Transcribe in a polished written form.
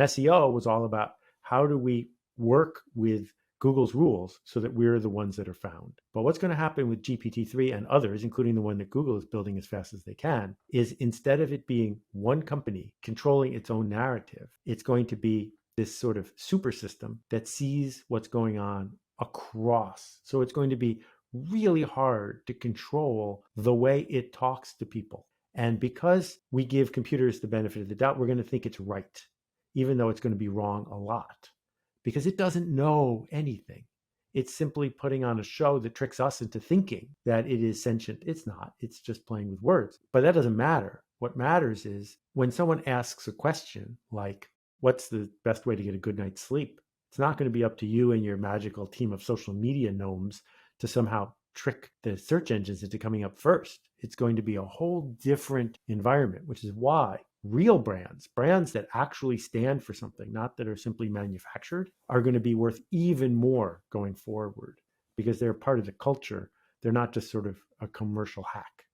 SEO was all about how do we work with Google's rules so that we're the ones that are found. But what's going to happen with GPT-3 and others, including the one that Google is building as fast as they can, is instead of it being one company controlling its own narrative, it's going to be this sort of super system that sees what's going on across. So it's going to be really hard to control the way it talks to people. And because we give computers the benefit of the doubt, we're going to think it's right, even though it's going to be wrong a lot, because it doesn't know anything. It's simply putting on a show that tricks us into thinking that it is sentient. It's not. It's just playing with words. But that doesn't matter. What matters is when someone asks a question like, what's the best way to get a good night's sleep? It's not going to be up to you and your magical team of social media gnomes to somehow trick the search engines into coming up first. It's going to be a whole different environment, which is why real brands that actually stand for something, not that are simply manufactured, are going to be worth even more going forward because they're part of the culture. They're not just sort of a commercial hack.